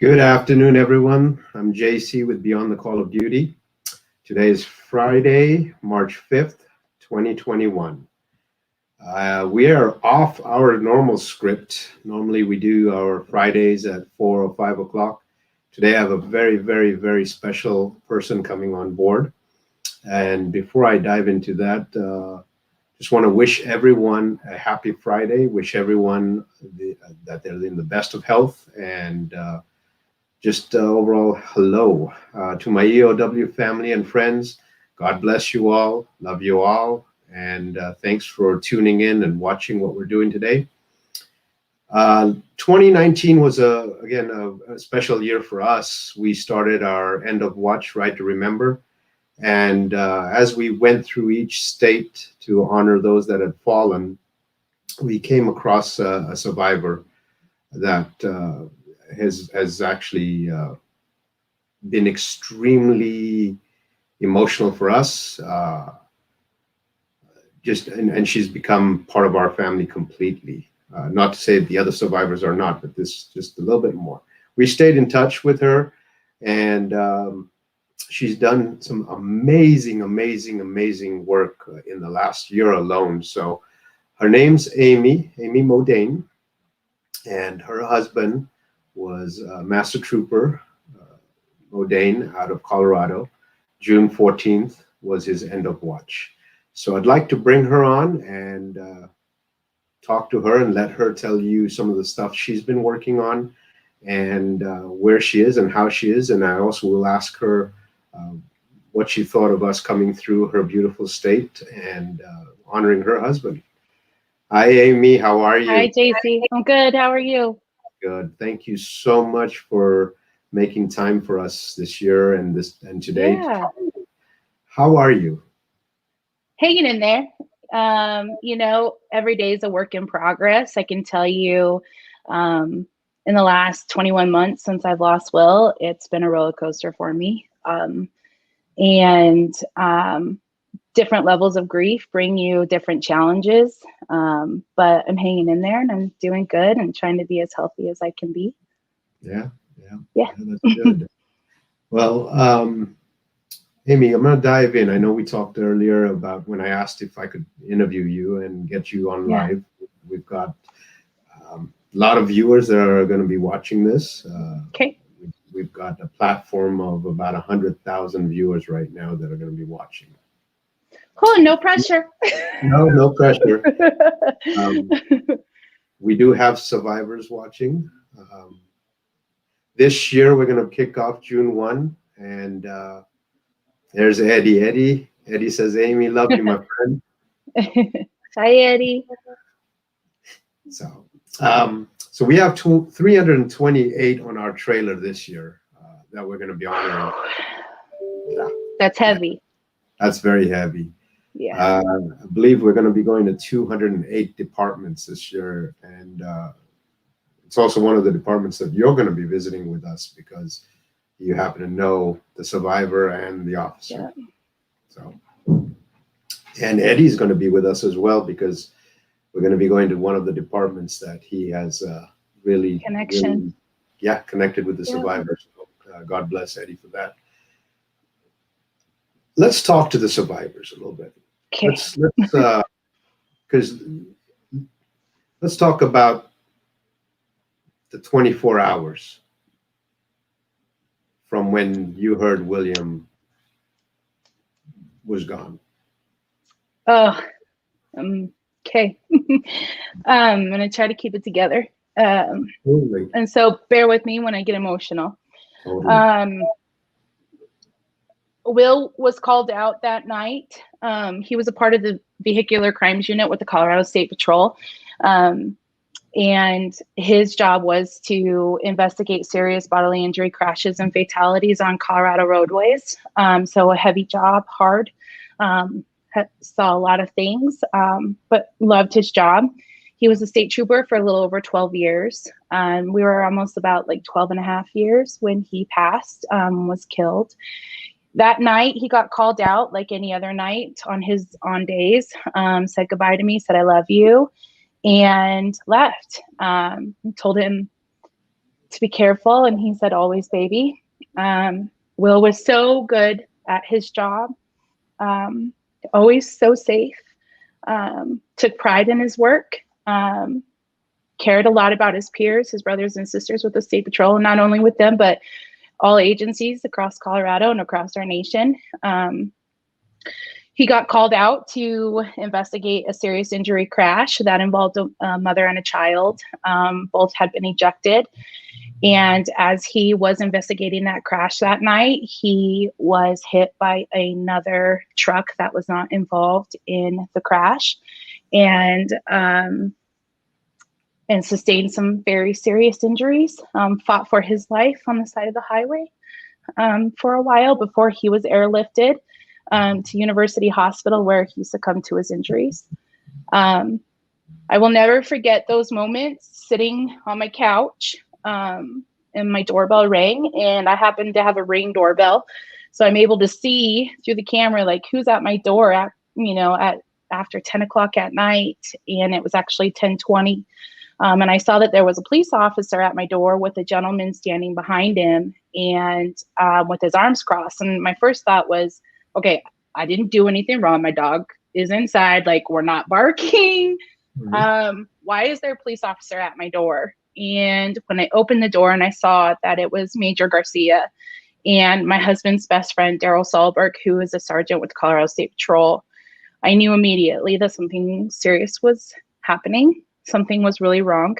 Good afternoon, everyone. I'm JC with Beyond the Call of Duty. Today is Friday, March 5th, 2021. We are off our normal script. Normally, we do our Fridays at 4 or 5 o'clock. Today, I have a very, very, very special person coming on board. And before I dive into that, just want to wish everyone a happy Friday, wish everyone that they're in the best of health, and just overall hello to my EOW family and friends. God bless you all. Love you all. And thanks for tuning in and watching what we're doing today. 2019 was, again, a special year for us. We started our end of watch, Right to Remember. And as we went through each state to honor those that had fallen, we came across a survivor that has actually been extremely emotional for us. And she's become part of our family completely. Not to say the other survivors are not, but this just a little bit more. We stayed in touch with her, and she's done some amazing, amazing, amazing work in the last year alone. So her name's Amy Modane, and her husband was Master Trooper Modane out of Colorado. June 14th was his end of watch. So I'd like to bring her on and talk to her and let her tell you some of the stuff she's been working on and where she is and how she is. And I also will ask her what she thought of us coming through her beautiful state and honoring her husband. Hi, Amy. How are you? Hi, JC. I'm good. How are you? Good. Thank you so much for making time for us this year and today. Yeah. How are you? Hanging in there. Every day is a work in progress. I can tell you in the last 21 months since I've lost Will, it's been a roller coaster for me. Different levels of grief bring you different challenges, but I'm hanging in there and I'm doing good and trying to be as healthy as I can be. Yeah. Yeah. That's good. Well, Amy, I'm going to dive in. I know we talked earlier about when I asked if I could interview you and get you on live. We've got a lot of viewers that are going to be watching this. Okay. We've got a platform of about 100,000 viewers right now that are going to be watching. Oh, no pressure. No pressure. We do have survivors watching. This year, we're going to kick off June 1. And there's Eddie. Eddie says, Amy, love you, my friend. Hi, Eddie. So we have 328 on our trailer this year that we're going to be honoring. Yeah. That's heavy. That's very heavy. Yeah. I believe we're going to be going to 208 departments this year, and it's also one of the departments that you're going to be visiting with us because you happen to know the survivor and the officer. Yeah. So, and Eddie's going to be with us as well because we're going to be going to one of the departments that he has really connected with the survivors. So, God bless Eddie for that. Let's talk to the survivors a little bit. Okay. Let's talk about the 24 hours from when you heard William was gone. Oh, okay. I'm going to try to keep it together. Totally. And so bear with me when I get emotional. Totally. Will was called out that night. He was a part of the vehicular crimes unit with the Colorado State Patrol. And his job was to investigate serious bodily injury crashes and fatalities on Colorado roadways. So a heavy job, hard, saw a lot of things, but loved his job. He was a state trooper for a little over 12 years. We were almost about 12 and a half years when he passed, was killed. That night, he got called out like any other night on days, said goodbye to me, said, I love you, and left. Told him to be careful. And he said, always, baby. Will was so good at his job, always so safe, took pride in his work, cared a lot about his peers, his brothers and sisters with the State Patrol, and not only with them, but all agencies across Colorado and across our nation. He got called out to investigate a serious injury crash that involved a mother and a child. Both had been ejected. And as he was investigating that crash that night, he was hit by another truck that was not involved in the crash, and sustained some very serious injuries. Fought for his life on the side of the highway for a while before he was airlifted to University Hospital, where he succumbed to his injuries. I will never forget those moments sitting on my couch, and my doorbell rang, and I happened to have a Ring doorbell. So I'm able to see through the camera, like, who's at my door at after 10 o'clock at night. And it was actually 10:20. And I saw that there was a police officer at my door with a gentleman standing behind him and with his arms crossed. And my first thought was, okay, I didn't do anything wrong. My dog is inside. Like, we're not barking. Mm-hmm. Why is there a police officer at my door? And when I opened the door and I saw that it was Major Garcia and my husband's best friend, Daryl Sahlberg, who is a sergeant with Colorado State Patrol, I knew immediately that something serious was happening. Something was really wrong.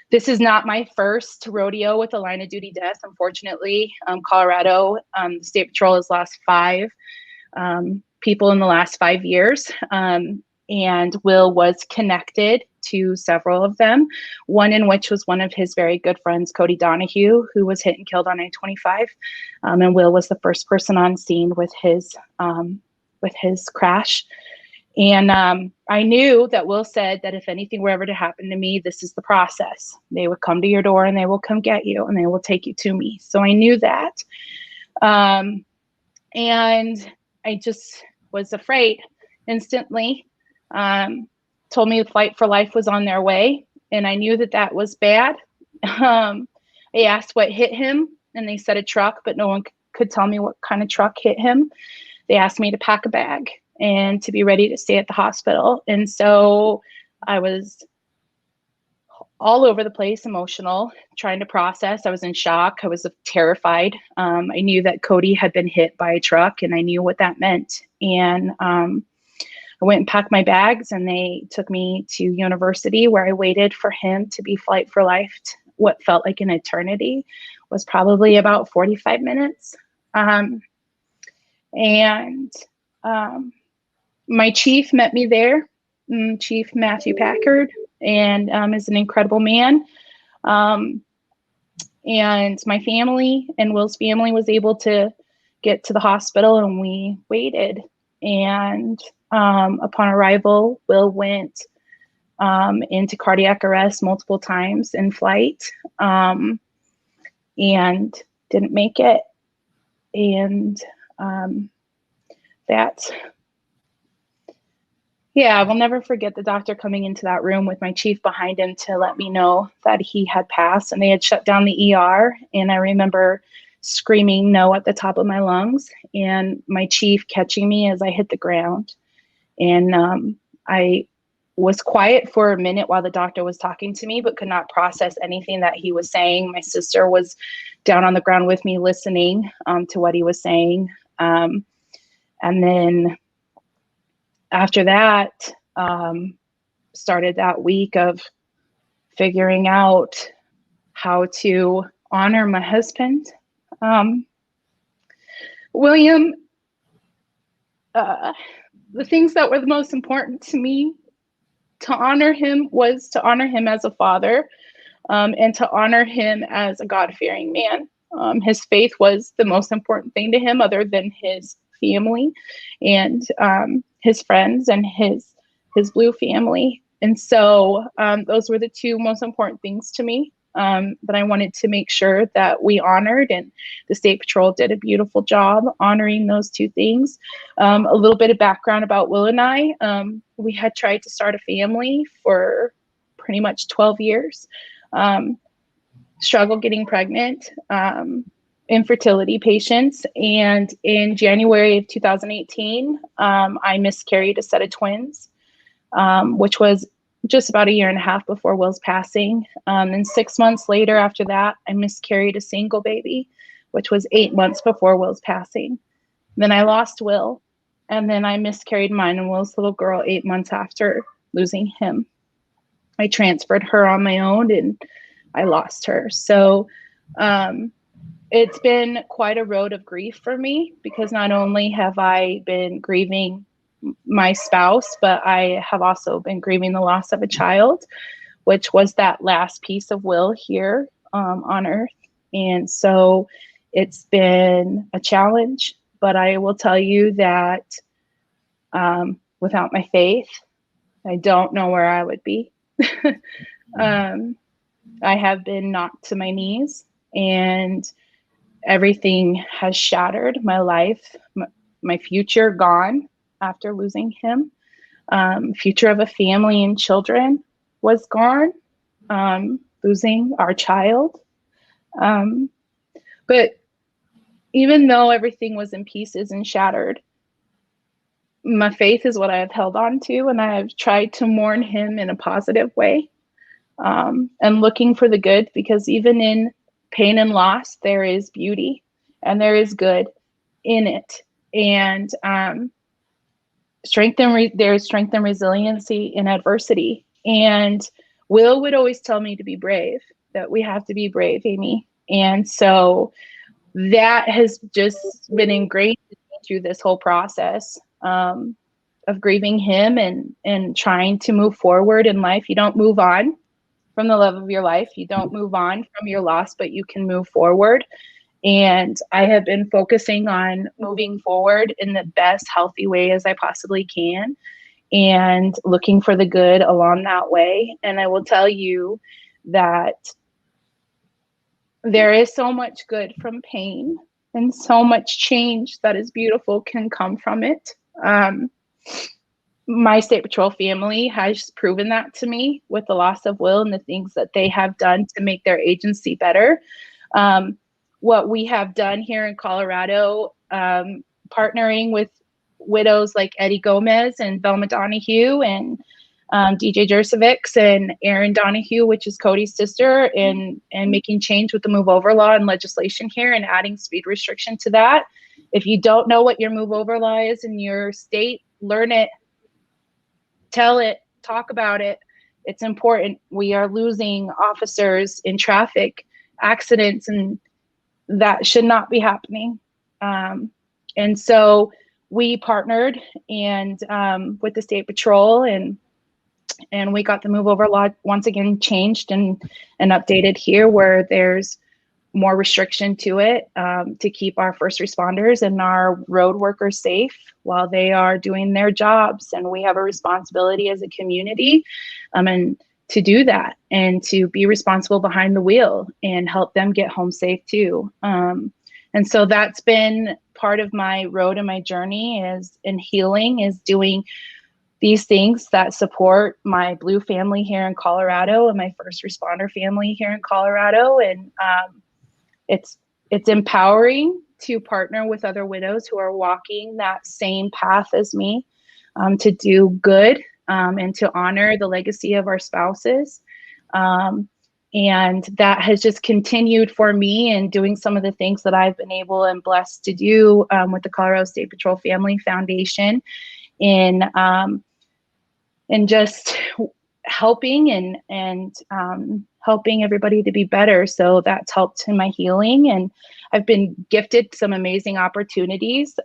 This is not my first rodeo with a line of duty death. Unfortunately, Colorado, the State Patrol has lost 5 people in the last 5 years. And Will was connected to several of them, one in which was one of his very good friends, Cody Donahue, who was hit and killed on I-25. And Will was the first person on scene with his crash. And I knew that Will said that if anything were ever to happen to me, this is the process. They would come to your door and they will come get you and they will take you to me. So I knew that. And I just was afraid instantly. Told me the fight for life was on their way. And I knew that that was bad. I asked what hit him and they said a truck, but no one could tell me what kind of truck hit him. They asked me to pack a bag and to be ready to stay at the hospital. And so I was all over the place, emotional, trying to process. I was in shock. I was terrified. I knew that Cody had been hit by a truck and I knew what that meant. And I went and packed my bags and they took me to University, where I waited for him to be flight for life. What felt like an eternity was probably about 45 minutes. My chief met me there, Chief Matthew Packard, and is an incredible man. And my family and Will's family was able to get to the hospital, and we waited. And upon arrival, Will went into cardiac arrest multiple times in flight, and didn't make it. And I will never forget the doctor coming into that room with my chief behind him to let me know that he had passed, and they had shut down the ER. And I remember screaming no at the top of my lungs, and my chief catching me as I hit the ground. And I was quiet for a minute while the doctor was talking to me, but could not process anything that he was saying. My sister was down on the ground with me listening to what he was saying. And then after that, started that week of figuring out how to honor my husband. William, the things that were the most important to me to honor him was to honor him as a father, and to honor him as a God-fearing man. His faith was the most important thing to him, other than his family and his friends and his Blue family. And so those were the 2 most important things to me that I wanted to make sure that we honored, and the State Patrol did a beautiful job honoring those 2 things. A little bit of background about Will and I. We had tried to start a family for pretty much 12 years. struggle getting pregnant, infertility patients. And in January of 2018, I miscarried a set of twins, which was just about a year and a half before Will's passing. And 6 months later after that, I miscarried a single baby, which was 8 months before Will's passing. Then I lost Will, and then I miscarried mine and Will's little girl 8 months after losing him. I transferred her on my own and I lost her. So it's been quite a road of grief for me, because not only have I been grieving my spouse, but I have also been grieving the loss of a child, which was that last piece of Will here on earth. And so it's been a challenge, but I will tell you that without my faith, I don't know where I would be. I have been knocked to my knees, and everything has shattered. My life, my future gone after losing him. Future of a family and children was gone, losing our child. But even though everything was in pieces and shattered, my faith is what I have held on to, and I have tried to mourn him in a positive way, and looking for the good, because even in pain and loss, there is beauty and there is good in it. And there's strength and resiliency in adversity. And Will would always tell me to be brave, that we have to be brave, Amy. And so that has just been ingrained through this whole process of grieving him and trying to move forward in life. You don't move on from the love of your life. You don't move on from your loss, but you can move forward. And I have been focusing on moving forward in the best healthy way as I possibly can, and looking for the good along that way. And I will tell you that there is so much good from pain, and so much change that is beautiful can come from it. My State Patrol family has proven that to me with the loss of Will and the things that they have done to make their agency better. What we have done here in Colorado, partnering with widows like Eddie Gomez and Velma Donahue and DJ Jersevics and Erin Donahue, which is Cody's sister, and making change with the move over law and legislation here, and adding speed restriction to that. If you don't know what your move over law is in your state, learn it, tell it, talk about it. It's important. We are losing officers in traffic accidents, and that should not be happening. And so we partnered and with the State Patrol, and we got the move over law once again changed and updated here, where there's more restriction to it to keep our first responders and our road workers safe while they are doing their jobs. And we have a responsibility as a community and to do that, and to be responsible behind the wheel and help them get home safe too. And so that's been part of my road and my journey in healing, is doing these things that support my Blue family here in Colorado and my first responder family here in Colorado. And it's empowering to partner with other widows who are walking that same path as me, to do good and to honor the legacy of our spouses. And that has just continued for me, and doing some of the things that I've been able and blessed to do with the Colorado State Patrol Family Foundation in just helping and helping everybody to be better. So that's helped in my healing. And I've been gifted some amazing opportunities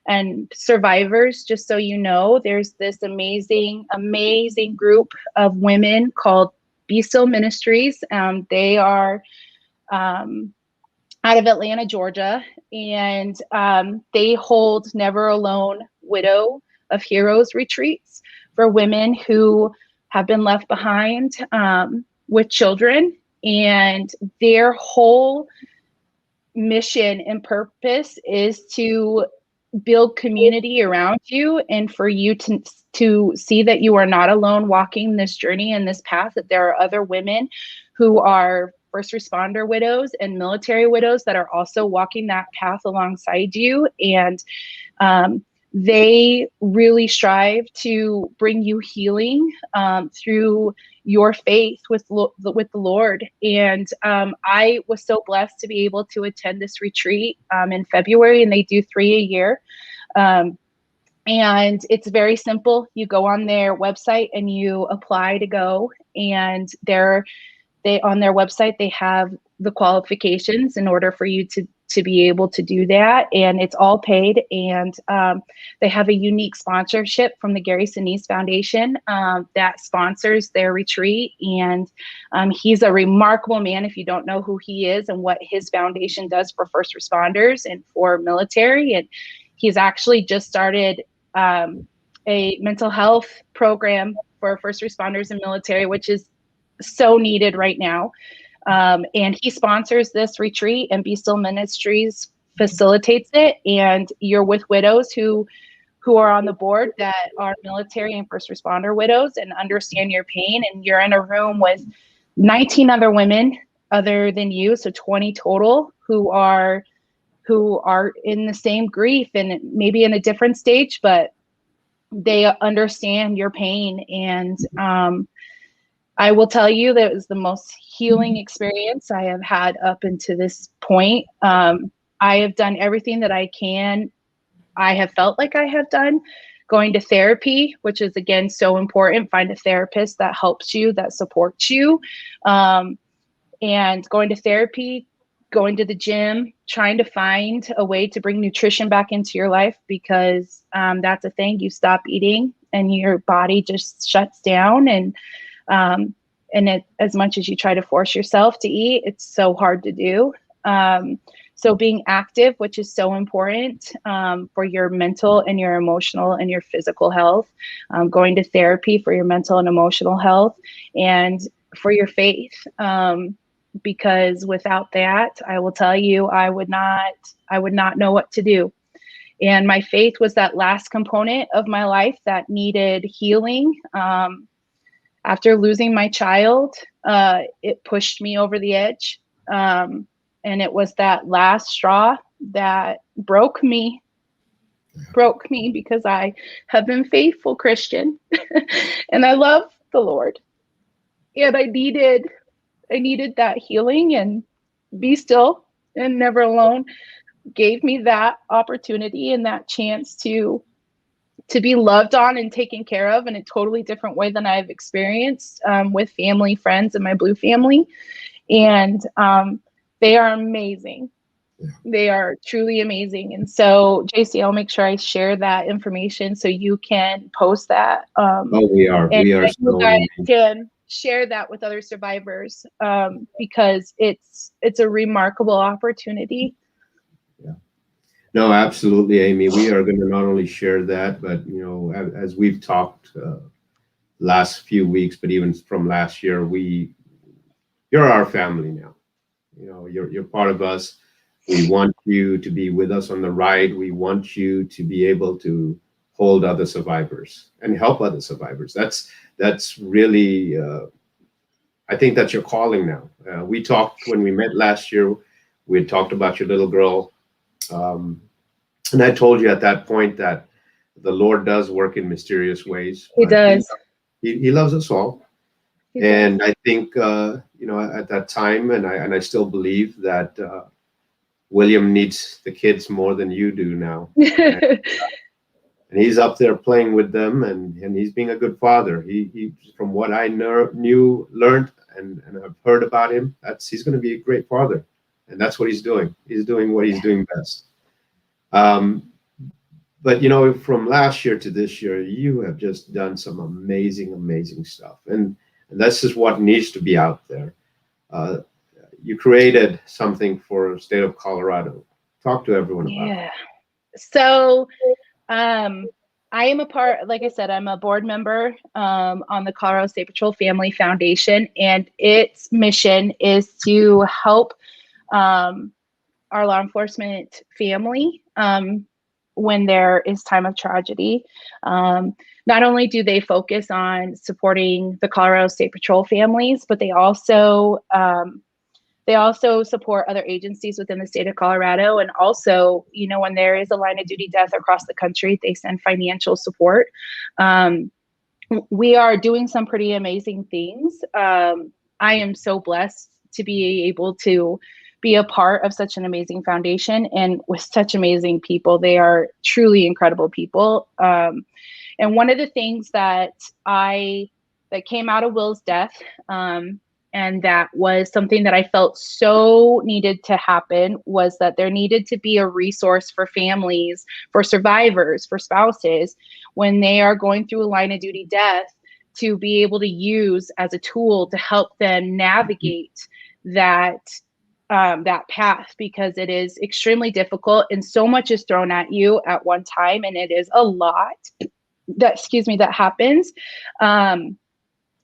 and survivors. Just so you know, there's this amazing group of women called Be Still Ministries. They are out of Atlanta, Georgia, and they hold Never Alone Widow of Heroes retreats for women who have been left behind with children. And their whole mission and purpose is to build community around you, and for you to see that you are not alone walking this journey and this path, that there are other women who are first responder widows and military widows that are also walking that path alongside you. And they really strive to bring you healing through your faith with the Lord. And I was so blessed to be able to attend this retreat in February, and they do 3 a year. And it's very simple. You go on their website and you apply to go, and on their website, they have the qualifications in order for you to be able to do that. And it's all paid. And they have a unique sponsorship from the Gary Sinise Foundation that sponsors their retreat. And he's a remarkable man if you don't know who he is and what his foundation does for first responders and for military. And he's actually just started a mental health program for first responders and military, which is so needed right now. And he sponsors this retreat, and Be Still Ministries facilitates it. And you're with widows who are on the board that are military and first responder widows and understand your pain. And you're in a room with 19 other women other than you, so 20 total, who are in the same grief and maybe in a different stage, but they understand your pain. And I will tell you that it was the most healing experience I have had up until this point. I have done everything that I can. I have felt like I have done. Going to therapy, which is, again, so important. Find a therapist that helps you, that supports you. And going to therapy, going to the gym, trying to find a way to bring nutrition back into your life, because that's a thing. You stop eating and your body just shuts down. And as much as you try to force yourself to eat, it's so hard to do. So being active, which is so important for your mental and your emotional and your physical health, going to therapy for your mental and emotional health, and for your faith. Because without that, I will tell you, I would not know what to do. And my faith was that last component of my life that needed healing. After losing my child, it pushed me over the edge. And it was that last straw that broke me because I have been faithful Christian and I love the Lord. And I needed that healing, and Be Still and Never Alone gave me that opportunity and that chance to be loved on and taken care of in a totally different way than I've experienced with family, friends, and my Blue family. And they are amazing. Yeah. They are truly amazing. And so, JC, I'll make sure I share that information so you can post that. We are. And you guys can share that with other survivors because it's a remarkable opportunity. Yeah. No, absolutely, Amy. We are going to not only share that, but as we've talked last few weeks, but even from last year, you're our family now. You're part of us. We want you to be with us on the ride. We want you to be able to hold other survivors and help other survivors. That's really, I think that's your calling now. We talked when we met last year. We had talked about your little girl. And I told you at that point that the Lord does work in mysterious ways. He does. He loves us all. And I think, at that time, and I still believe that William needs the kids more than you do now. And he's up there playing with them, and he's being a good father. He from what I learned, and I've heard about him, he's going to be a great father. And that's what he's doing. He's doing what he's doing best. But from last year to this year, you have just done some amazing stuff. And this is what needs to be out there. You created something for the state of Colorado. Talk to everyone about it. So I am a part, like I said, I'm a board member on the Colorado State Patrol Family Foundation, and its mission is to help our law enforcement family when there is time of tragedy. Not only do they focus on supporting the Colorado State Patrol families, but they also support other agencies within the state of Colorado. And also, you know, when there is a line of duty death across the country, they send financial support. We are doing some pretty amazing things. I am so blessed to be able to be a part of such an amazing foundation and with such amazing people. They are truly incredible people. And one of the things that came out of Will's death, and that was something that I felt so needed to happen, was that there needed to be a resource for families, for survivors, for spouses, when they are going through a line of duty death, to be able to use as a tool to help them navigate that path, because it is extremely difficult and so much is thrown at you at one time, and it is a lot that happens.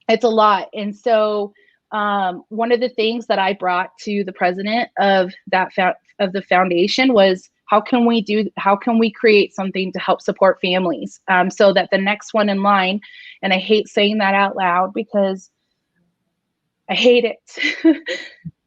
It's a lot. And so one of the things that I brought to the president of the foundation was, how can we create something to help support families, so that the next one in line, and I hate saying that out loud because I hate it,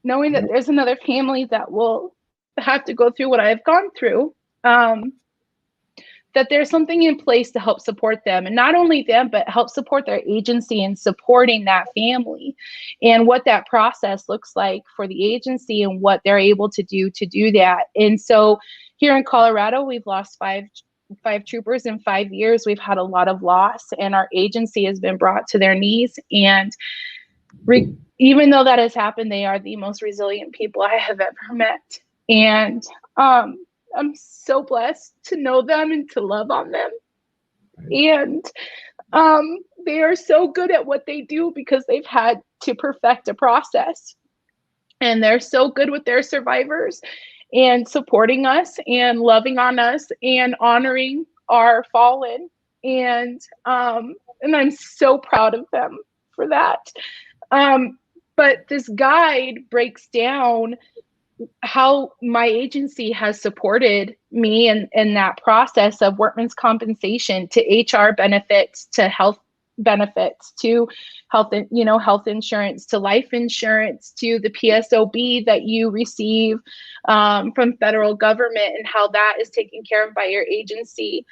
knowing that there's another family that will have to go through what I've gone through, that there's something in place to help support them, and not only them, but help support their agency in supporting that family, and what that process looks like for the agency and what they're able to do that. And so here in Colorado, we've lost five troopers in 5 years. We've had a lot of loss, and our agency has been brought to their knees. And even though that has happened, they are the most resilient people I have ever met. And I'm so blessed to know them and to love on them. And they are so good at what they do because they've had to perfect a process. And they're so good with their survivors and supporting us and loving on us and honoring our fallen. And I'm so proud of them for that. But this guide breaks down how my agency has supported me in that process of workman's compensation to HR benefits to health benefits to health insurance to life insurance to the PSOB that you receive from federal government, and how that is taken care of by your agency.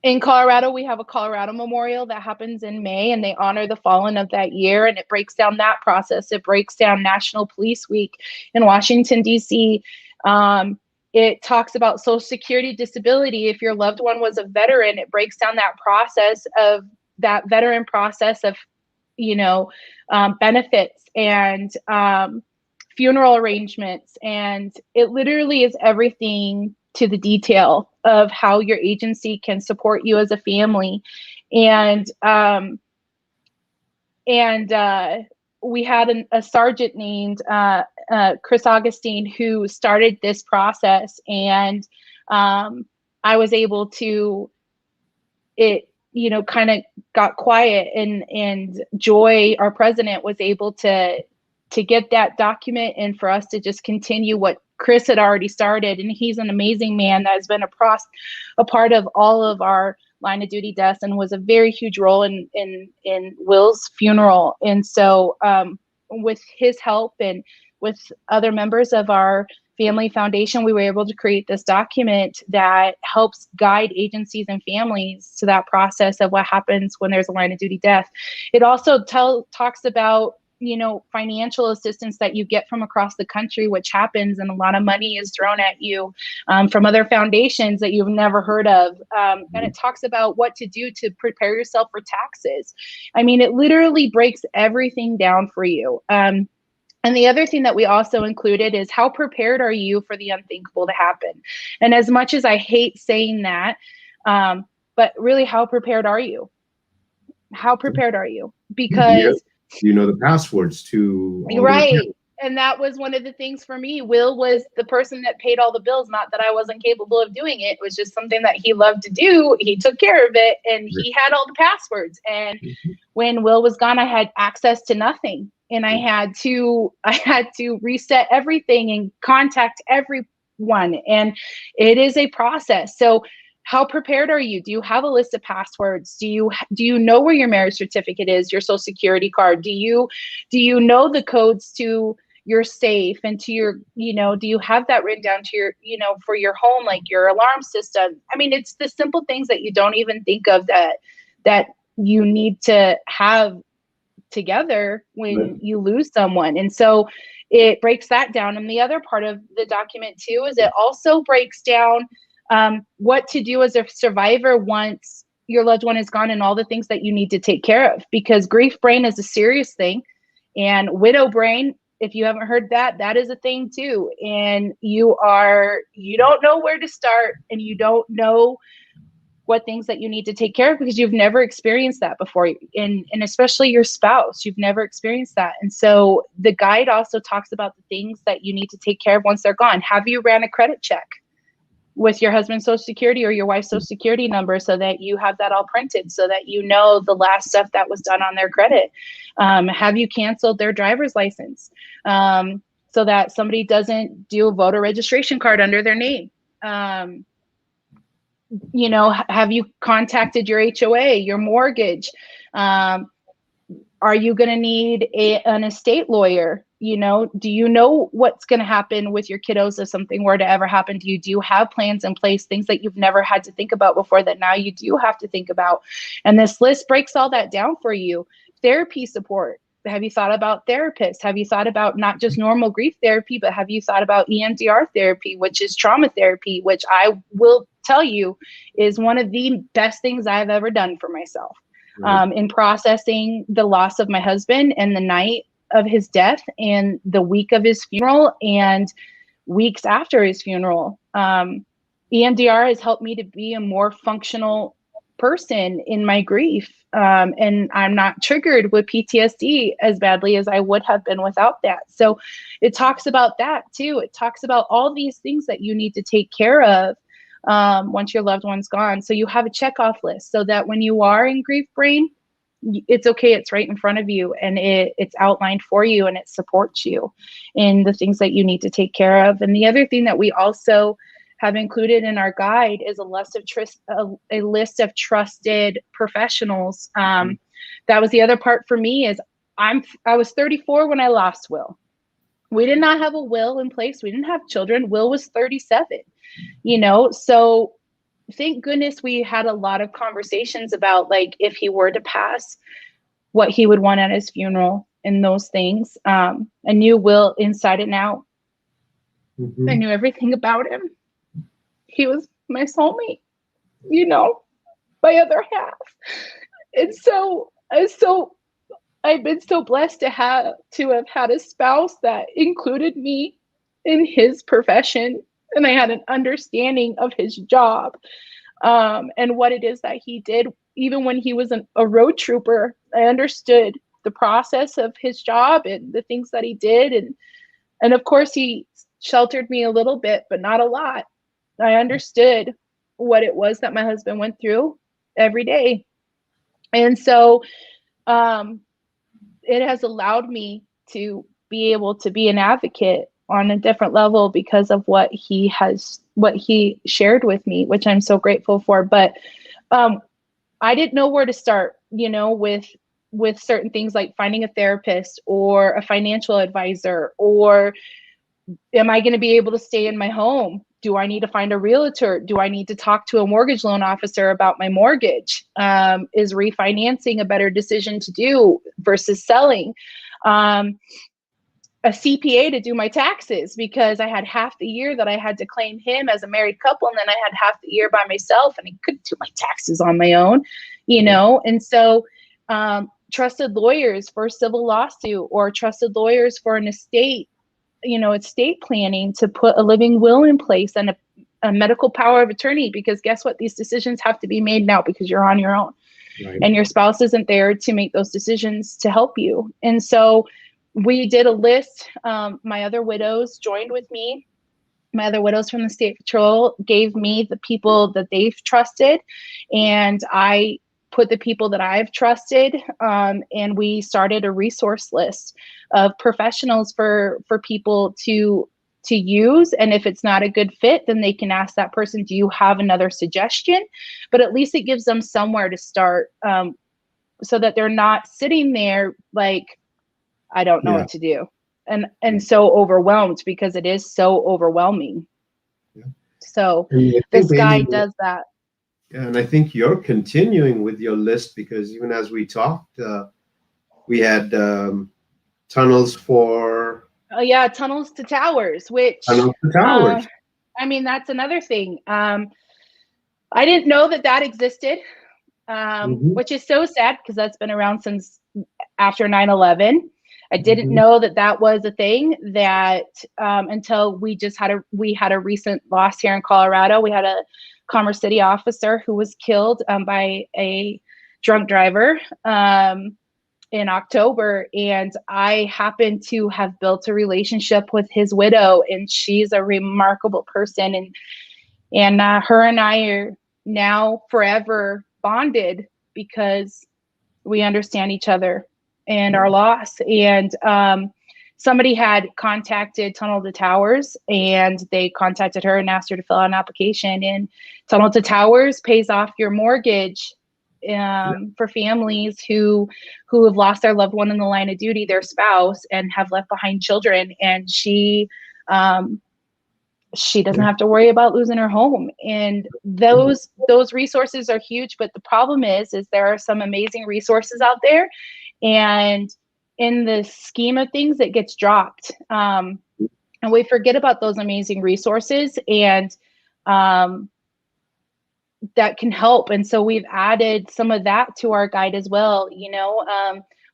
In Colorado, we have a Colorado Memorial that happens in May, and they honor the fallen of that year, and it breaks down that process. It breaks down National Police Week in Washington, D.C. It talks about Social Security disability. If your loved one was a veteran, it breaks down that process of that veteran process of, benefits and funeral arrangements. And it literally is everything to the detail of how your agency can support you as a family. And we had a sergeant named Chris Augustine who started this process, and I was able to, kind of got quiet, and Joy, our president, was able to get that document and for us to just continue what Chris had already started. And he's an amazing man that has been a part of all of our line of duty deaths and was a very huge role in Will's funeral. And so with his help and with other members of our family foundation, we were able to create this document that helps guide agencies and families to that process of what happens when there's a line of duty death. It also talks about financial assistance that you get from across the country, which happens, and a lot of money is thrown at you from other foundations that you've never heard of. And it talks about what to do to prepare yourself for taxes. I mean, it literally breaks everything down for you. And the other thing that we also included is, how prepared are you for the unthinkable to happen? And as much as I hate saying that, but really, how prepared are you? How prepared are you? Because you know the passwords to right. And that was one of the things for me. Will was the person that paid all the bills, not that I wasn't capable of doing it. It was just something that he loved to do. He took care of it, and he had all the passwords. And when Will was gone, I had access to nothing. And I had to reset everything and contact every one. And it is a process. So how prepared are you? Do you have a list of passwords? Do you know where your marriage certificate is, your social security card? Do you know the codes to your safe and to your, do you have that written down to your, for your home, like your alarm system? I mean, it's the simple things that you don't even think of that you need to have together when you lose someone. And so it breaks that down. And the other part of the document too is it also breaks down what to do as a survivor once your loved one is gone and all the things that you need to take care of, because grief brain is a serious thing, and widow brain, if you haven't heard that, that is a thing too. And you don't know where to start, and you don't know what things that you need to take care of because you've never experienced that before. And especially your spouse, you've never experienced that. And so the guide also talks about the things that you need to take care of once they're gone. Have you ran a credit check with your husband's social security or your wife's social security number so that you have that all printed, so that you know the last stuff that was done on their credit? Have you canceled their driver's license so that somebody doesn't do a voter registration card under their name? Have you contacted your HOA, your mortgage? Are you going to need an estate lawyer? Do you know what's going to happen with your kiddos if something were to ever happen to you? Do you have plans in place, things that you've never had to think about before that now you do have to think about? And this list breaks all that down for you. Therapy support. Have you thought about therapists? Have you thought about not just normal grief therapy, but have you thought about EMDR therapy, which is trauma therapy, which I will tell you is one of the best things I've ever done for myself. In processing the loss of my husband and the night of his death and the week of his funeral and weeks after his funeral. EMDR has helped me to be a more functional person in my grief. And I'm not triggered with PTSD as badly as I would have been without that. So it talks about that too. It talks about all these things that you need to take care of once your loved one's gone. So you have a checkoff list so that when you are in grief brain, it's okay. It's right in front of you, and it's outlined for you, and it supports you in the things that you need to take care of. And the other thing that we also have included in our guide is a list of trusted professionals. That was the other part for me is I was 34 when I lost Will. We did not have a will in place. We didn't have children. Will was 37, so thank goodness we had a lot of conversations about, like, if he were to pass, what he would want at his funeral and those things. I knew Will inside and out. I knew everything about him. He was my soulmate, my other half. And so I've been so blessed to have had a spouse that included me in his profession, and I had an understanding of his job and what it is that he did. Even when he was a road trooper, I understood the process of his job and the things that he did. And of course, he sheltered me a little bit, but not a lot. I understood what it was that my husband went through every day. And so it has allowed me to be able to be an advocate on a different level because of what he shared with me, which I'm so grateful for. But I didn't know where to start, with certain things like finding a therapist or a financial advisor, or am I going to be able to stay in my home? Do I need to find a realtor? Do I need to talk to a mortgage loan officer about my mortgage? Is refinancing a better decision to do versus selling? A CPA to do my taxes, because I had half the year that I had to claim him as a married couple, and then I had half the year by myself, and I couldn't do my taxes on my own, And so trusted lawyers for a civil lawsuit, or trusted lawyers for an estate, estate planning, to put a living will in place and a medical power of attorney, because guess what? These decisions have to be made now because you're on your own. Right. And your spouse isn't there to make those decisions to help you. And so we did a list. My other widows joined with me. My other widows from the State Patrol gave me the people that they've trusted, and I put the people that I've trusted, and we started a resource list of professionals for people to to use. And if it's not a good fit, then they can ask that person, do you have another suggestion? But at least it gives them somewhere to start, so that they're not sitting there like, I don't know what to do. And so overwhelmed, because it is so overwhelming. Yeah. So And I this think, Amy, guide does that. yeah, and I think you're continuing with your list, because even as we talked, we had tunnels for Oh yeah, tunnels to towers, which tunnels to towers. I mean, that's another thing. I didn't know that that existed, Mhm. which is so sad, because that's been around since after 9/11. I didn't Mhm. know that that was a thing, that until we had a recent loss here in Colorado. We had a Commerce City officer who was killed by a drunk driver in October, and I happen to have built a relationship with his widow, and she's a remarkable person, and her and I are now forever bonded, because we understand each other and our loss. And somebody had contacted Tunnel to Towers, and they contacted her and asked her to fill out an application. And Tunnel to Towers pays off your mortgage for families who have lost their loved one in the line of duty, their spouse, and have left behind children. And she doesn't have to worry about losing her home. And those resources are huge. But the problem is there are some amazing resources out there, and in the scheme of things, it gets dropped. And we forget about those amazing resources, and that can help. And so we've added some of that to our guide as well.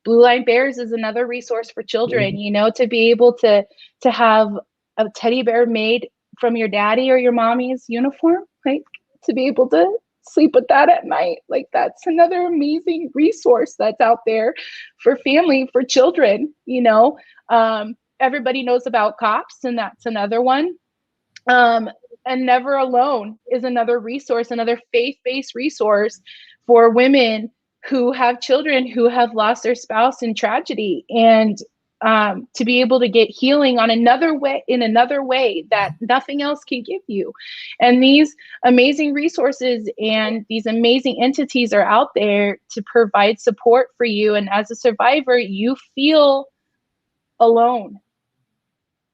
Blue Line Bears is another resource for children, to be able to have a teddy bear made from your daddy or your mommy's uniform, like to be able to sleep with that at night. Like, that's another amazing resource that's out there for family, for children. Everybody knows about COPS, and that's another one. And Never Alone is another resource, another faith-based resource for women who have children who have lost their spouse in tragedy, and to be able to get healing in another way that nothing else can give you. And these amazing resources and these amazing entities are out there to provide support for you. And as a survivor, you feel alone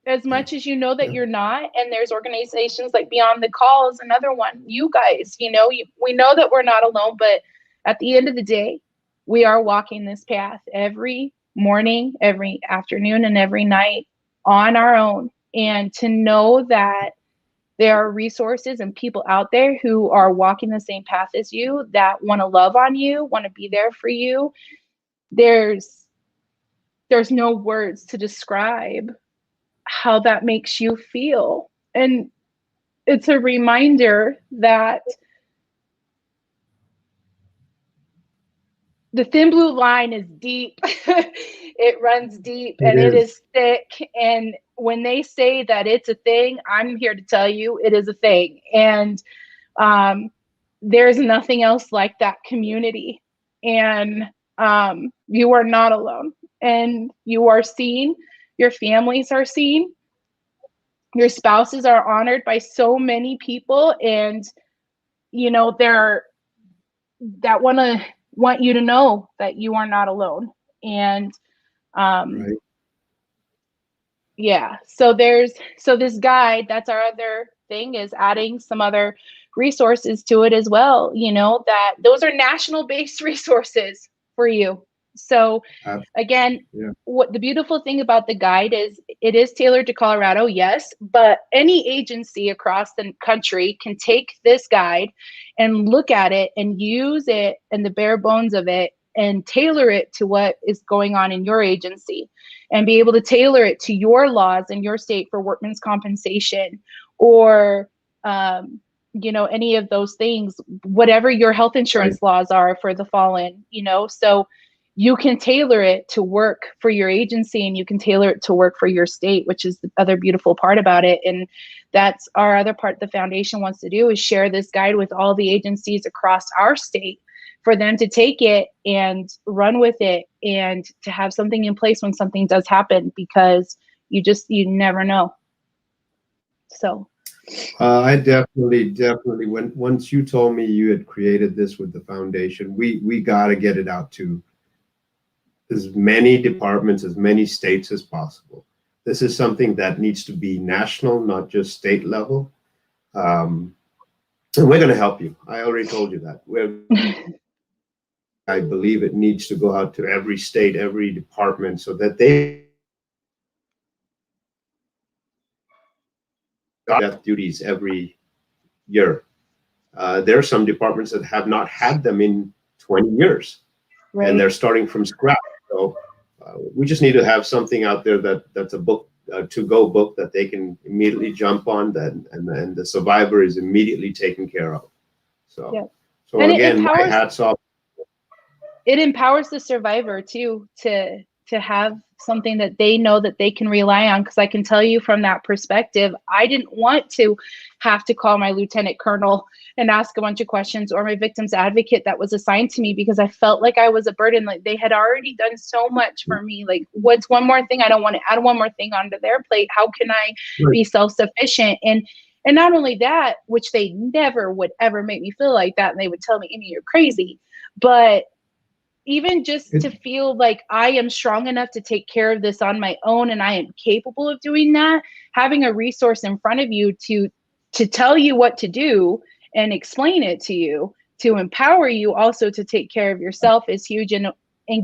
as much as you know that you're not. And there's organizations like Beyond the Call is another one. You guys, we know that we're not alone, but at the end of the day, we are walking this path every morning, every afternoon, and every night on our own. And to know that there are resources and people out there who are walking the same path as you, that want to love on you, want to be there for you. There's no words to describe how that makes you feel. And it's a reminder that the thin blue line is deep. It runs deep, and it is thick. And when they say that it's a thing, I'm here to tell you it is a thing. And there's nothing else like that community. And you are not alone, and you are seen. Your families are seen. Your spouses are honored by so many people, and they're that want you to know that you are not alone. And Right. yeah, so this guide, that's our other thing, is adding some other resources to it as well, that those are national based resources for you. So again, what the beautiful thing about the guide is, it is tailored to Colorado, yes, but any agency across the country can take this guide and look at it and use it and the bare bones of it and tailor it to what is going on in your agency, and be able to tailor it to your laws in your state for workman's compensation, or any of those things, whatever your health insurance laws are for the fallen, so you can tailor it to work for your agency, and you can tailor it to work for your state, which is the other beautiful part about it. And that's our other part the foundation wants to do, is share this guide with all the agencies across our state, for them to take it and run with it, and to have something in place when something does happen, because you never know. So I definitely, once you told me you had created this with the foundation, we got to get it out to as many departments, as many states as possible. This is something that needs to be national, not just state level. Um, and we're going to help you. I already told you that. I believe it needs to go out to every state, every department, so that they got death duties every year. There are some departments that have not had them in 20 years, right. and they're starting from scratch. So we just need to have something out there that's a book, to-go book that they can immediately jump on, and the survivor is immediately taken care of. So, Yep. so And again, my hats off. It empowers the survivor too to have something that they know that they can rely on. Because I can tell you from that perspective, I didn't want to have to call my lieutenant colonel and ask a bunch of questions, or my victim's advocate that was assigned to me, because I felt like I was a burden. Like they had already done so much for me. Like, what's one more thing? I don't want to add one more thing onto their plate. How can I be self-sufficient? And not only that, which they never would ever make me feel like that, and they would tell me, Amy, you're crazy. But even just to feel like I am strong enough to take care of this on my own, and I am capable of doing that, having a resource in front of you to tell you what to do and explain it to you, to empower you also to take care of yourself, is huge, and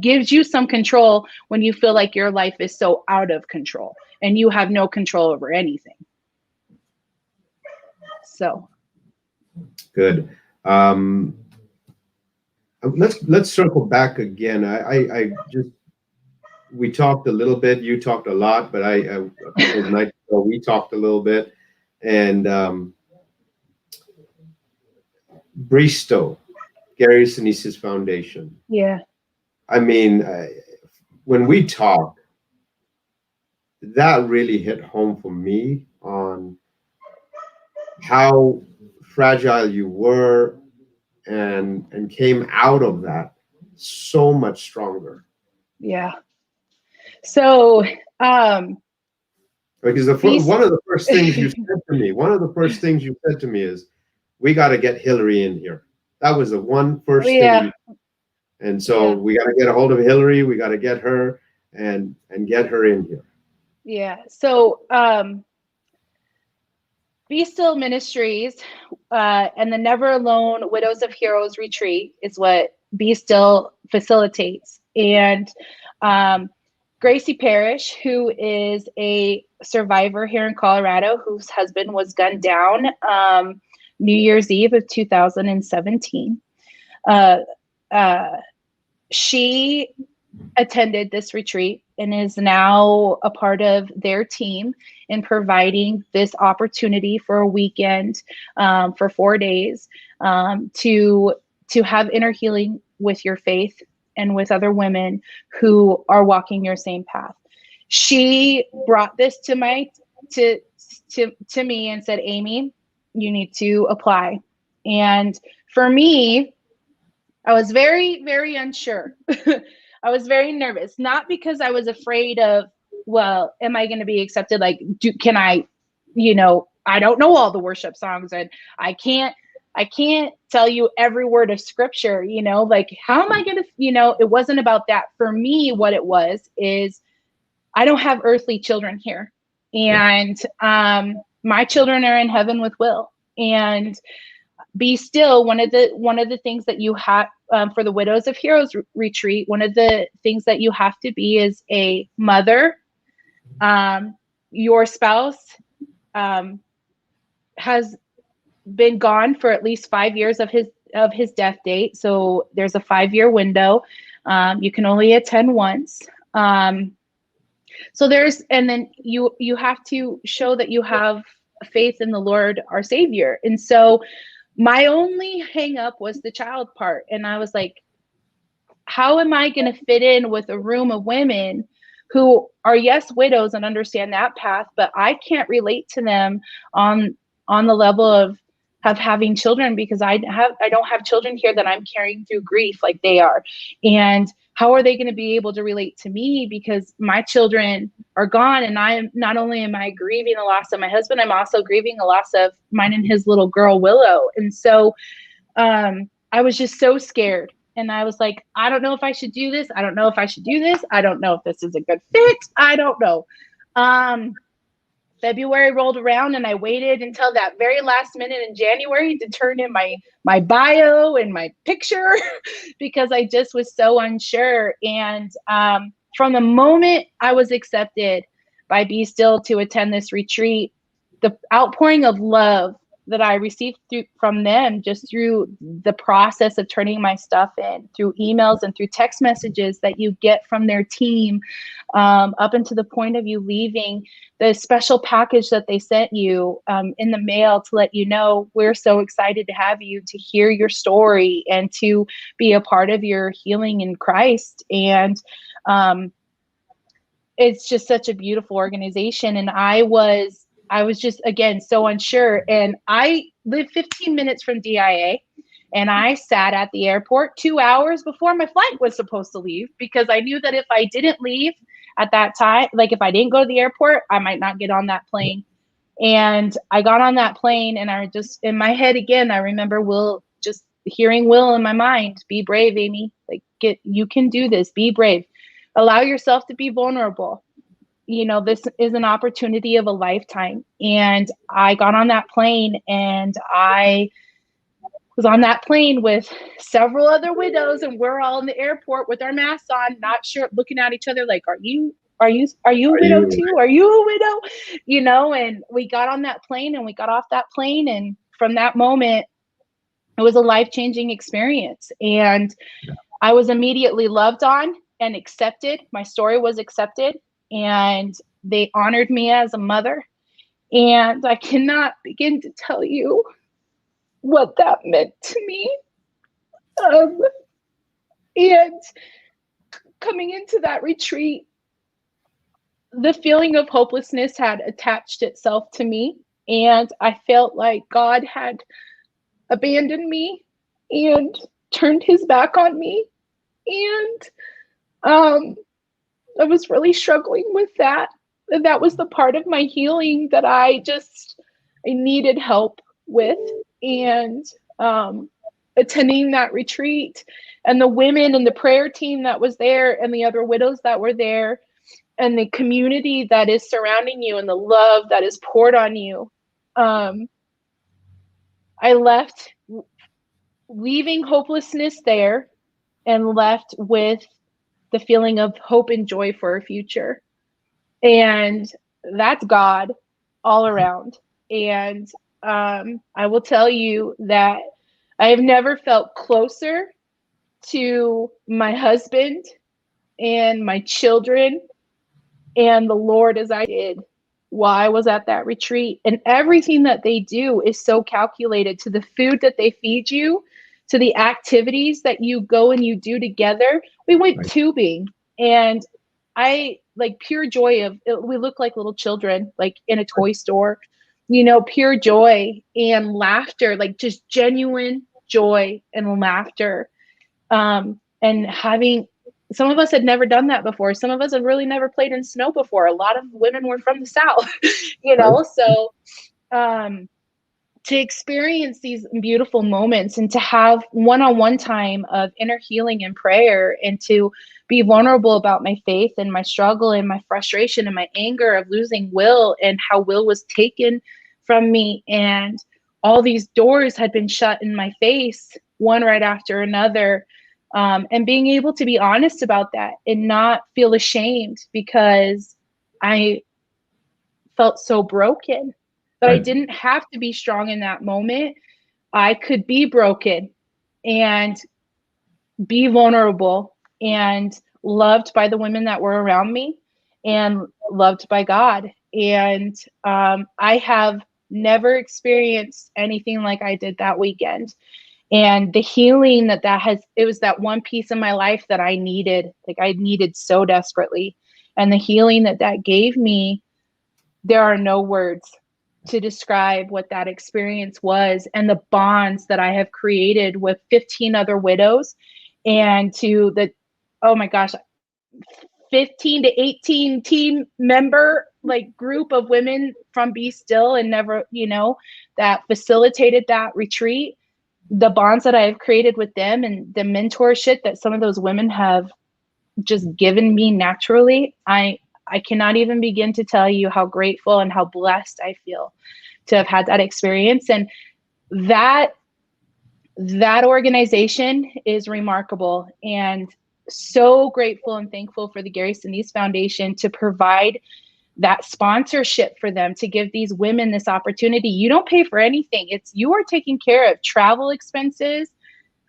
gives you some control when you feel like your life is so out of control and you have no control over anything. So good. Let's circle back again. I just, we talked a little bit. You talked a lot, but a couple of nights ago we talked a little bit. And Bristow, Gary Sinise's foundation. yeah. I mean, when we talked, that really hit home for me on how fragile you were, and came out of that so much stronger. Yeah. So because one of the first things you said to me is, we got to get Hillary in here. That was the first thing. And so we got to get a hold of Hillary. We got to get her and get her in here. Yeah. So Be Still Ministries and the Never Alone Widows of Heroes Retreat is what Be Still facilitates. And Gracie Parrish, who is a survivor here in Colorado, whose husband was gunned down New Year's Eve of 2017. She attended this retreat and is now a part of their team in providing this opportunity for a weekend, for 4 days, to have inner healing with your faith and with other women who are walking your same path. She brought this to me and said, Amy, you need to apply. And for me, I was very, very unsure. I was very nervous, not because I was afraid of, well, am I going to be accepted? Like, can I, I don't know all the worship songs, and I can't tell you every word of scripture, like, how am I going to, it wasn't about that. For me, what it was is, I don't have earthly children here, and my children are in heaven with Will. And Be Still, one of the things that you have for the Widows of Heroes retreat, one of the things that you have to be is a mother. Your spouse has been gone for at least 5 years of his death date, so there's a 5-year window. You can only attend once. So and then you have to show that you have faith in the Lord, our Savior. And so my only hang up was the child part. And I was like, how am I going to fit in with a room of women who are, yes, widows and understand that path, but I can't relate to them on the level of of having children, because I don't have children here that I'm carrying through grief like they are. And how are they going to be able to relate to me, because my children are gone, and I'm not only am I grieving the loss of my husband, I'm also grieving the loss of mine and his little girl Willow. And so I was just so scared. And I was like, I don't know if I should do this. I don't know if I should do this. I don't know if this is a good fit. I don't know. February rolled around, and I waited until that very last minute in January to turn in my bio and my picture because I just was so unsure. And from the moment I was accepted by Be Still to attend this retreat, the outpouring of love that I received from them, just through the process of turning my stuff in, through emails and through text messages that you get from their team, up until the point of you leaving, the special package that they sent you in the mail to let you know, we're so excited to have you, to hear your story and to be a part of your healing in Christ. And it's just such a beautiful organization. And I was just, again, so unsure. And I live 15 minutes from DIA, and I sat at the airport 2 hours before my flight was supposed to leave, because I knew that if I didn't leave at that time, like if I didn't go to the airport, I might not get on that plane. And I got on that plane, and I just, in my head again, I remember just hearing Will in my mind, be brave, Amy, like you can do this, be brave, allow yourself to be vulnerable. You know, this is an opportunity of a lifetime. And I got on that plane, and I was on that plane with several other widows, and we're all in the airport with our masks on, not sure, looking at each other like, are you a widow too? Are you a widow? You know, and we got on that plane, and we got off that plane. And from that moment, it was a life-changing experience. And I was immediately loved on and accepted. My story was accepted, and they honored me as a mother. And I cannot begin to tell you what that meant to me. And coming into that retreat, the feeling of hopelessness had attached itself to me, and I felt like God had abandoned me and turned his back on me. And I was really struggling with that. And that was the part of my healing that I needed help with. And attending that retreat, and the women and the prayer team that was there, and the other widows that were there, and the community that is surrounding you, and the love that is poured on you. I left leaving hopelessness there, and left with the feeling of hope and joy for a future. And that's God all around. And I will tell you that I have never felt closer to my husband and my children and the Lord as I did while I was at that retreat. And everything that they do is so calculated, to the food that they feed you, to the activities that you go and you do together. We went tubing, and I like pure joy of it. We look like little children, like in a toy store, you know, pure joy and laughter, like just genuine joy and laughter. And having, some of us had never done that before. Some of us had really never played in snow before. A lot of women were from the South, you know, so to experience these beautiful moments, and to have one-on-one time of inner healing and prayer, and to be vulnerable about my faith and my struggle and my frustration and my anger of losing Will, and how Will was taken from me, and all these doors had been shut in my face, one right after another. And being able to be honest about that and not feel ashamed, because I felt so broken. But I didn't have to be strong in that moment. I could be broken and be vulnerable and loved by the women that were around me, and loved by God. And I have never experienced anything like I did that weekend. And the healing that has, it was that one piece in my life that I needed, like I needed so desperately. And the healing that gave me, there are no words to describe what that experience was and the bonds that I have created with 15 other widows, and to the, oh my gosh, 15 to 18 team member like group of women from Be Still and Never, that facilitated that retreat. The bonds that I have created with them and the mentorship that some of those women have just given me naturally, I cannot even begin to tell you how grateful and how blessed I feel to have had that experience. And that organization is remarkable, and so grateful and thankful for the Gary Sinise Foundation to provide that sponsorship for them, to give these women this opportunity. You don't pay for anything. You are taking care of travel expenses,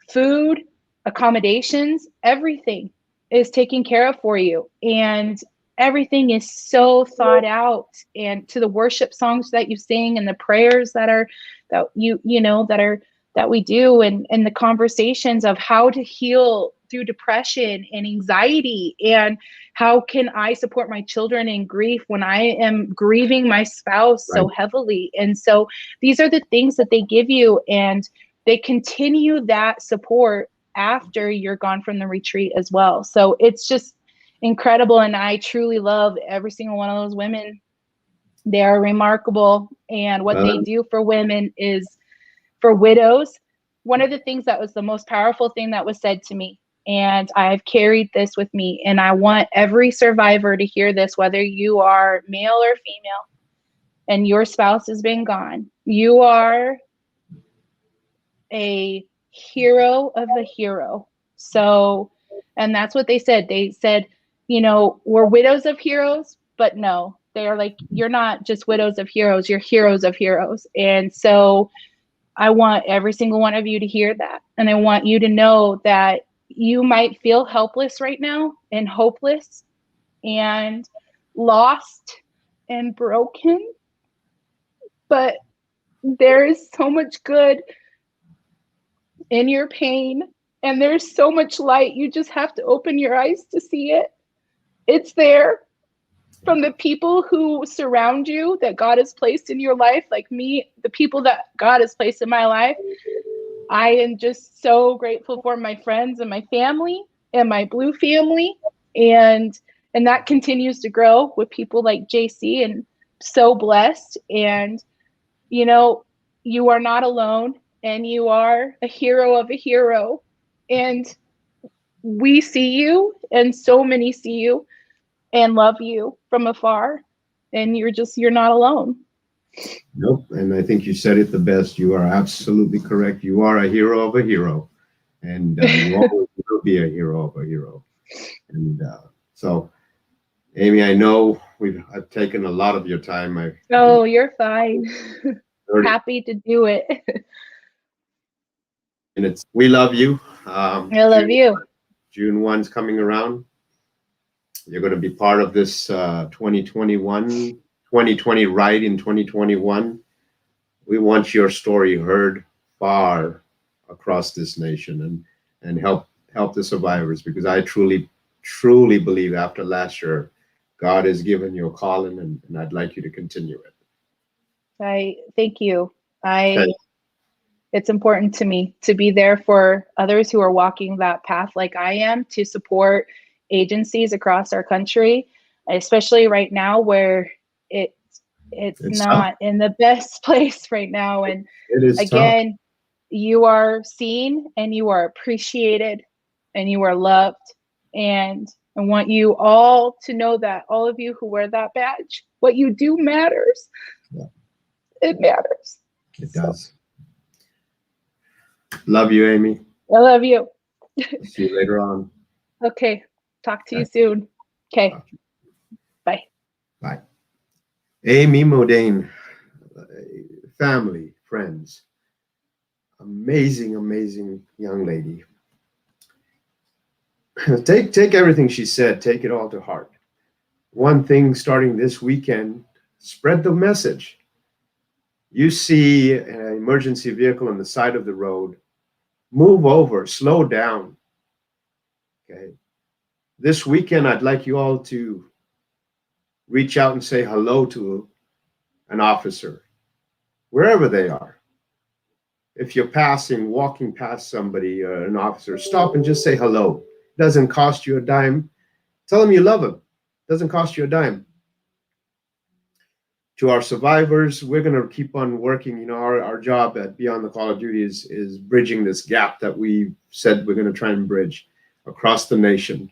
food, accommodations, everything is taken care of for you. And everything is so thought out. And to the worship songs that you sing and the prayers that we do, and the conversations of how to heal through depression and anxiety, and how can I support my children in grief when I am grieving my spouse so heavily. And so these are the things that they give you, and they continue that support after you're gone from the retreat as well. So it's just incredible. And I truly love every single one of those women. They are remarkable. And what they do for women is, for widows, one of the things that was the most powerful thing that was said to me, and I've carried this with me, and I want every survivor to hear this, whether you are male or female and your spouse has been gone, you are a hero of a hero. So, and that's what they said. They said, we're widows of heroes, but no, they're like, you're not just widows of heroes, you're heroes of heroes. And so I want every single one of you to hear that. And I want you to know that you might feel helpless right now and hopeless and lost and broken, but there is so much good in your pain, and there's so much light. You just have to open your eyes to see it. It's there from the people who surround you that God has placed in your life, like me, the people that God has placed in my life. I am just so grateful for my friends and my family and my Blue family, and that continues to grow with people like JC, and so blessed. And you are not alone, and you are a hero of a hero, and we see you, and so many see you and love you from afar, and you're not alone. Nope. And I think you said it the best. You are absolutely correct. You are a hero of a hero, and you always will be a hero of a hero. And so, Amy, I know I've taken a lot of your time. You're fine. Happy to do it. And we love you. I love you. June 1's coming around. You're going to be part of this 2020 ride in 2021. We want your story heard far across this nation, and help the survivors, because I truly believe after last year, God has given you a calling, and I'd like you to continue it. I thank you. It's important to me to be there for others who are walking that path like I am, to support agencies across our country, especially right now where it's not tough. In the best place right now. And it is again, tough. You are seen, and you are appreciated, and you are loved. And I want you all to know that, all of you who wear that badge, what you do matters. Yeah. It matters. It does. Love you, Amy. I love you. See you later on. Okay. Talk to you soon. Okay. Bye. Bye. Amy Modane, family, friends, amazing young lady. Take everything she said, take it all to heart. One thing starting this weekend, spread the message. You see an emergency vehicle on the side of the road, move over, slow down. Okay. This weekend, I'd like you all to reach out and say hello to an officer. wherever they are. If you're walking past somebody or an officer, stop and just say hello. It doesn't cost you a dime. Tell them you love them. It doesn't cost you a dime. To our survivors, we're going to keep on working. You know, our job at Beyond the Call of Duty is bridging this gap that we said we're going to try and bridge across the nation.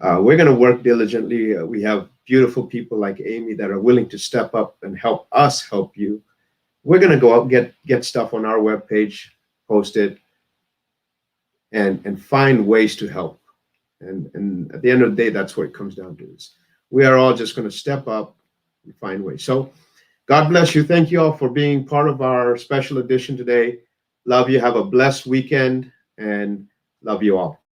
We're going to work diligently. We have beautiful people like Amy that are willing to step up and help us help you. We're going to go out and get stuff on our webpage, post it, and find ways to help. And at the end of the day, that's what it comes down to. Is we are all just going to step up and find ways. So God bless you. Thank you all for being part of our special edition today. Love you. Have a blessed weekend, and love you all.